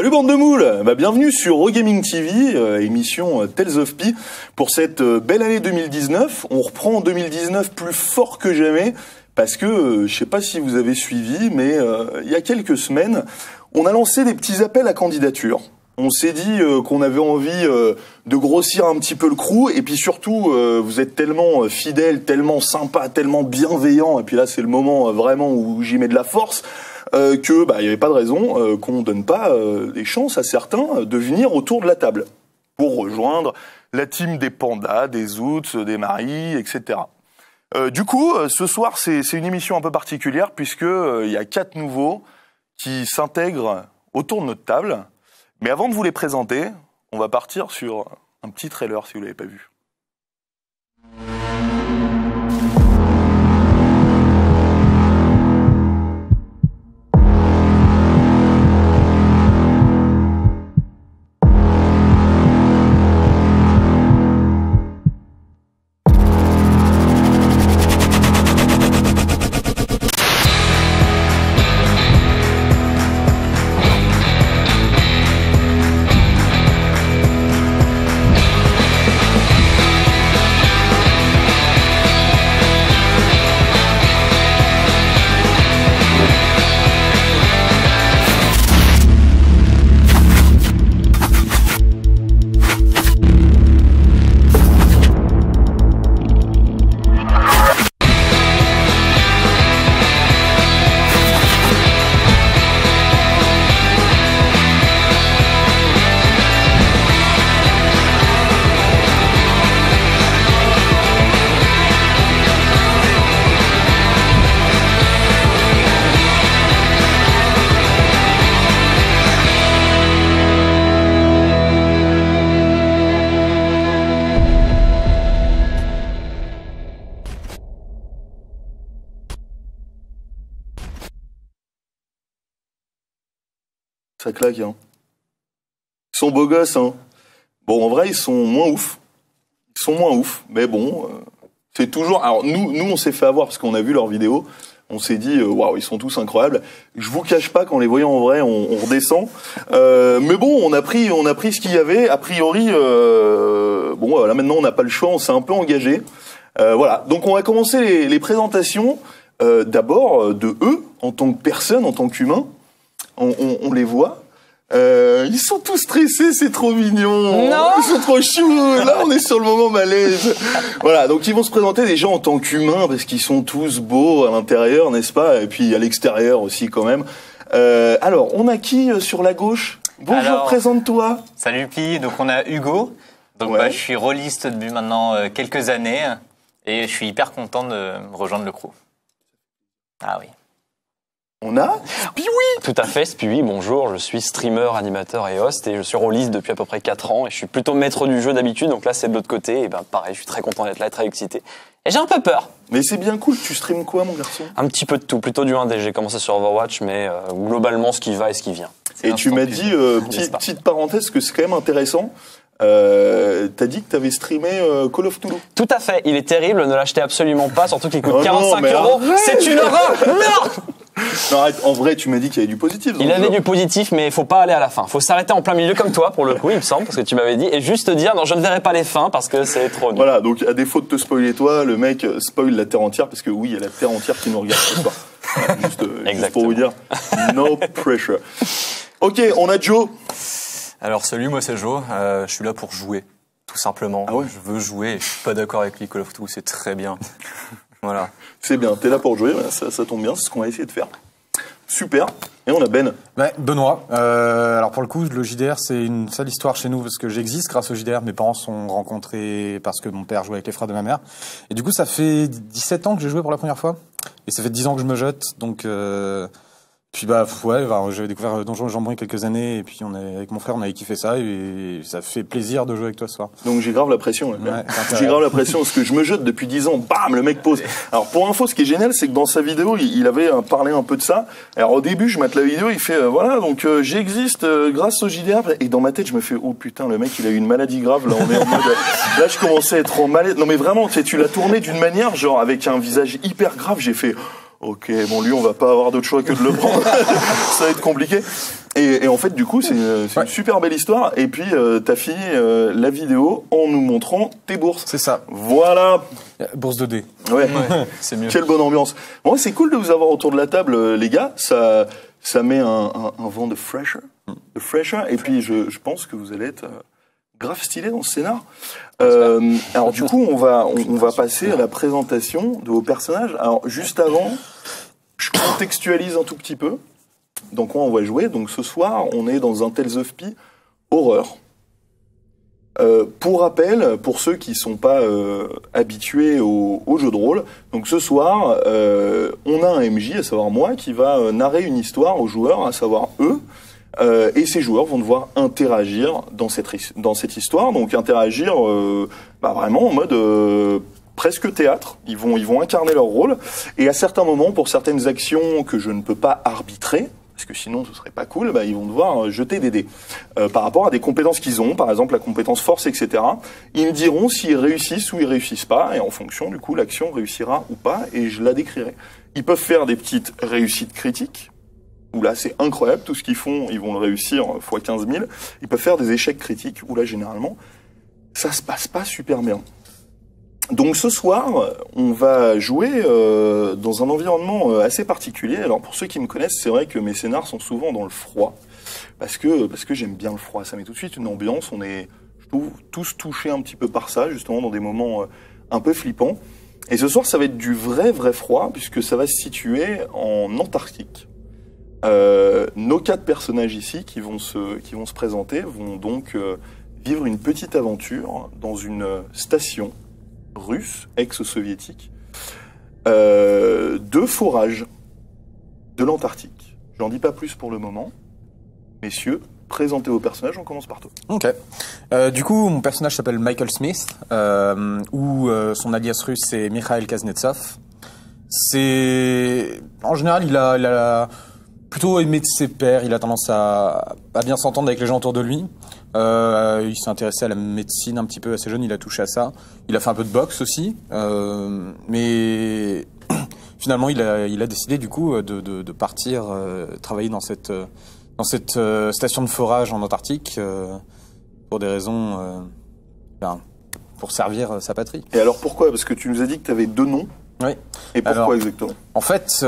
Salut bande de moules, bienvenue sur Eurogaming TV, émission Tales of Pi. Pour cette belle année 2019, on reprend en 2019 plus fort que jamais, parce que, je sais pas si vous avez suivi, mais il y a quelques semaines, on a lancé des petits appels à candidature. On s'est dit qu'on avait envie de grossir un petit peu le crew, et puis surtout, vous êtes tellement fidèles, tellement sympas, tellement bienveillants, et puis là c'est le moment vraiment où j'y mets de la force, que il y avait pas de raison qu'on donne pas des chances à certains de venir autour de la table pour rejoindre la team des pandas, des zoots, des maris, etc. Du coup, ce soir c'est une émission un peu particulière puisque il y a 4 nouveaux qui s'intègrent autour de notre table. Mais avant de vous les présenter, on va partir sur un petit trailer si vous l'avez pas vu. Ça claque, hein. Ils sont beaux gosses, hein. Bon, en vrai, ils sont moins ouf. Mais bon, c'est toujours... Alors, nous, on s'est fait avoir parce qu'on a vu leurs vidéos. On s'est dit, waouh, ils sont tous incroyables. Je vous cache pas qu'en les voyant en vrai, on redescend. Mais bon, on a pris ce qu'il y avait. A priori, là maintenant, on n'a pas le choix. On s'est un peu engagé. Voilà. Donc, on va commencer les présentations. D'abord, de eux, en tant que personne, en tant qu'humain. On les voit. Ils sont tous stressés, c'est trop mignon. Non. Ils sont trop choux. Là, on est sur le moment malaise. Voilà, donc ils vont se présenter déjà en tant qu'humains parce qu'ils sont tous beaux à l'intérieur, n'est-ce pas? Et puis à l'extérieur aussi quand même. Alors, on a qui sur la gauche? Bonjour, alors, présente-toi. Salut Pi, donc on a Hugo. Donc Ouais. je suis rôliste depuis maintenant quelques années et je suis hyper content de rejoindre le crew. Ah oui. On a Piwi. Tout à fait, Spiwi, bonjour, je suis streamer, animateur et host et je suis rôliste depuis à peu près 4 ans et je suis plutôt maître du jeu d'habitude, donc là c'est de l'autre côté et pareil, je suis très content d'être là, très excité. Et j'ai un peu peur. Mais c'est bien cool, tu streames quoi mon garçon? Un petit peu de tout, plutôt du 1D, j'ai commencé sur Overwatch mais globalement ce qui va et ce qui vient. Et tu m'as dit, petite parenthèse, que c'est quand même intéressant. T'as dit que t'avais streamé Call of Cthulhu. Tout à fait, il est terrible, ne l'achetez absolument pas, surtout qu'il coûte Oh non, 45 mais €. C'est une horreur. Non. Non, arrête, en vrai, tu m'as dit qu'il y avait du positif. Il avait du positif, mais il faut pas aller à la fin. Faut s'arrêter en plein milieu comme toi, pour le coup, il me semble, parce que tu m'avais dit, et juste dire, non, je ne verrai pas les fins parce que c'est trop nul. Voilà, donc à défaut de te spoiler toi, le mec spoil la terre entière, parce que oui, il y a la terre entière qui nous regarde ce soir. Voilà, juste pour vous dire, no pressure. Ok, on a Joe. Alors salut, moi c'est Joe, je suis là pour jouer, tout simplement. Ah ouais. Je veux jouer et je suis pas d'accord avec lui, Call of Cthulhu, c'est très bien. Voilà. C'est bien, t'es là pour jouer, voilà, ça tombe bien, c'est ce qu'on va essayer de faire. Super. Et on a Ben. Ouais, Benoît. Alors pour le coup, le JDR, c'est une sale histoire chez nous parce que j'existe grâce au JDR. Mes parents se sont rencontrés parce que mon père jouait avec les frères de ma mère. Et du coup, ça fait 17 ans que j'ai joué pour la première fois. Et ça fait 10 ans que je me jette. Donc, Puis j'avais découvert Donjons et Jambon il y a quelques années et puis avec mon frère on avait kiffé ça et ça fait plaisir de jouer avec toi ce soir. Donc j'ai grave la pression. Ouais, j'ai grave la pression parce que je me jette depuis 10 ans, bam, le mec pose. Alors pour info, ce qui est génial, c'est que dans sa vidéo, il avait parlé un peu de ça. Alors au début, je mate la vidéo, il fait j'existe grâce au JDR et dans ma tête, je me fais oh putain, le mec il a eu une maladie grave là, on est en mode là je commençais à être en maladie. Non mais vraiment, tu l'as tourné d'une manière genre avec un visage hyper grave, j'ai fait OK, bon lui on va pas avoir d'autre choix que de le prendre. Ça va être compliqué. Et en fait, du coup, c'est une super belle histoire. Et puis, t'as fini la vidéo en nous montrant tes bourses. C'est ça. Voilà. Bourse de dés. Ouais. C'est mieux. Quelle bonne ambiance. Bon, c'est cool de vous avoir autour de la table, les gars. Ça met un vent de fraîcheur. Et puis, je pense que vous allez être grave stylé dans ce scénar. Alors, du coup, on va passer à la présentation de vos personnages. Alors, juste avant, je contextualise un tout petit peu. Dans quoi on va jouer. Donc ce soir, on est dans un Tales of Pi horreur. Pour rappel, pour ceux qui sont pas habitués au jeu de rôle, donc ce soir, on a un MJ, à savoir moi, qui va narrer une histoire aux joueurs, à savoir eux, et ces joueurs vont devoir interagir dans cette histoire. Donc interagir vraiment en mode presque théâtre. Ils vont incarner leur rôle. Et à certains moments, pour certaines actions que je ne peux pas arbitrer, parce que sinon ce serait pas cool, ils vont devoir jeter des dés. Par rapport à des compétences qu'ils ont, par exemple la compétence force, etc. Ils me diront s'ils réussissent ou ils réussissent pas, et en fonction, du coup, l'action réussira ou pas, et je la décrirai. Ils peuvent faire des petites réussites critiques, où là c'est incroyable, tout ce qu'ils font, ils vont le réussir fois 15 000. Ils peuvent faire des échecs critiques, où là généralement, ça se passe pas super bien. Donc ce soir, on va jouer dans un environnement assez particulier. Alors pour ceux qui me connaissent, c'est vrai que mes scénars sont souvent dans le froid, parce que j'aime bien le froid. Ça met tout de suite une ambiance. On est, je trouve, tous touchés un petit peu par ça, justement dans des moments un peu flippants. Et ce soir, ça va être du vrai froid, puisque ça va se situer en Antarctique. Nos 4 personnages ici qui vont se présenter vont donc vivre une petite aventure dans une station russe, ex-soviétique, de forage de l'Antarctique. J'en dis pas plus pour le moment. Messieurs, présentez vos personnages, on commence par toi. Ok. Du coup, mon personnage s'appelle Michael Smith, ou son alias russe c'est Mikhail Kuznetsov. En général, il a plutôt aimé de ses pairs, il a tendance à bien s'entendre avec les gens autour de lui. Il s'est intéressé à la médecine un petit peu assez jeune, il a touché à ça. Il a fait un peu de boxe aussi, mais finalement il a décidé du coup de partir travailler dans cette station de forage en Antarctique pour des raisons pour servir sa patrie. Et alors pourquoi? Parce que tu nous as dit que tu avais 2 noms. Oui. Et pourquoi exactement? En fait,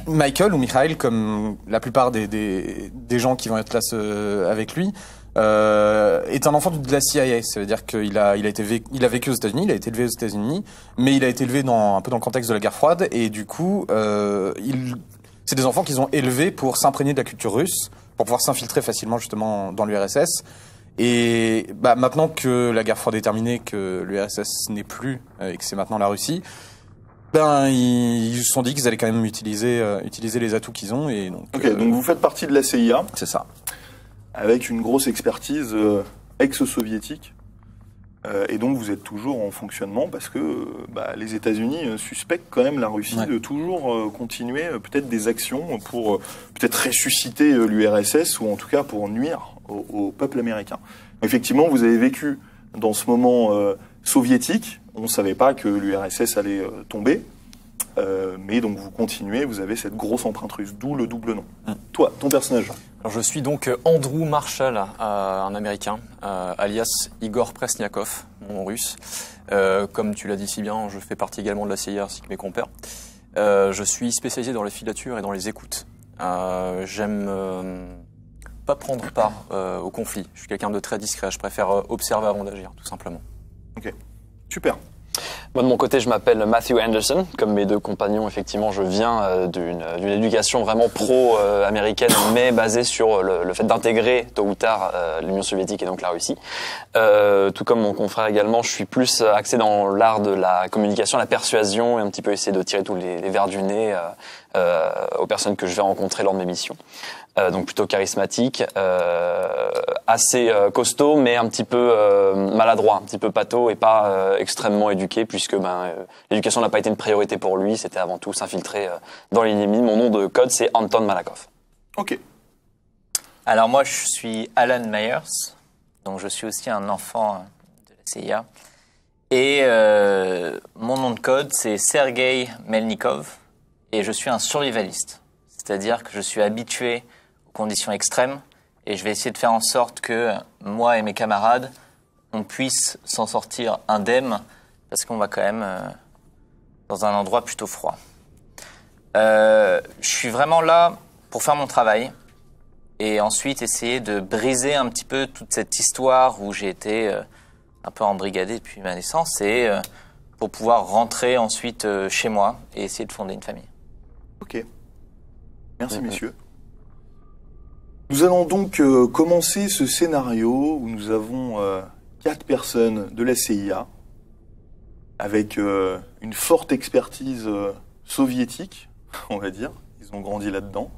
Michael ou Mikhail, comme la plupart des gens qui vont être là avec lui, est un enfant de la CIA. Ça veut dire qu'il a vécu aux États-Unis, il a été élevé aux États-Unis, mais il a été élevé un peu dans le contexte de la guerre froide, et du coup, c'est des enfants qu'ils ont élevés pour s'imprégner de la culture russe, pour pouvoir s'infiltrer facilement justement dans l'URSS. Et maintenant que la guerre froide est terminée, que l'URSS n'est plus, et que c'est maintenant la Russie, ils se sont dit qu'ils allaient quand même utiliser les atouts qu'ils ont. Et donc, donc vous faites partie de la CIA. C'est ça. Avec une grosse expertise ex-soviétique. Et donc vous êtes toujours en fonctionnement parce que les États-Unis suspectent quand même la Russie de toujours continuer peut-être des actions pour peut-être ressusciter l'URSS ou en tout cas pour nuire au peuple américain. Effectivement, vous avez vécu dans ce moment soviétique. On ne savait pas que l'URSS allait tomber. Mais donc vous continuez, vous avez cette grosse empreinte russe, d'où le double nom. Toi, ton personnage. Alors, je suis donc Andrew Marshall, un Américain, alias Igor Presniakov, mon nom russe. Comme tu l'as dit si bien, je fais partie également de la CIA ainsi que mes compères. Je suis spécialisé dans les filatures et dans les écoutes. J'aime pas prendre part au conflit. Je suis quelqu'un de très discret. Je préfère observer avant d'agir, tout simplement. Ok, super. Moi, de mon côté, je m'appelle Matthew Anderson. Comme mes 2 compagnons, effectivement, je viens d'une éducation vraiment pro-américaine, mais basée sur le fait d'intégrer, tôt ou tard, l'Union soviétique et donc la Russie. Tout comme mon confrère également, je suis plus axé dans l'art de la communication, la persuasion, et un petit peu essayer de tirer tous les vers du nez aux personnes que je vais rencontrer lors de mes missions. Donc plutôt charismatique, assez costaud, mais un petit peu maladroit, un petit peu pâteau et pas extrêmement éduqué, puisque l'éducation n'a pas été une priorité pour lui, c'était avant tout s'infiltrer dans l'ennemi. Mon nom de code, c'est Anton Malakov. Ok. Alors moi, je suis Alan Myers, donc je suis aussi un enfant de la CIA. Et mon nom de code, c'est Sergei Melnikov, et je suis un survivaliste. C'est-à-dire que je suis habitué au conditions extrêmes. Et je vais essayer de faire en sorte que moi et mes camarades, on puisse s'en sortir indemne, parce qu'on va quand même dans un endroit plutôt froid. Je suis vraiment là pour faire mon travail et ensuite essayer de briser un petit peu toute cette histoire où j'ai été un peu embrigadé depuis ma naissance et pour pouvoir rentrer ensuite chez moi et essayer de fonder une famille. Ok. Merci, messieurs. Nous allons donc commencer ce scénario où nous avons 4 personnes de la CIA avec une forte expertise soviétique, on va dire. Ils ont grandi là-dedans.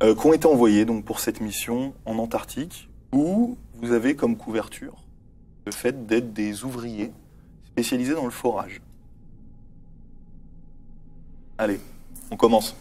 Qui ont été envoyés donc, pour cette mission en Antarctique où vous avez comme couverture le fait d'être des ouvriers spécialisés dans le forage. Allez, on commence.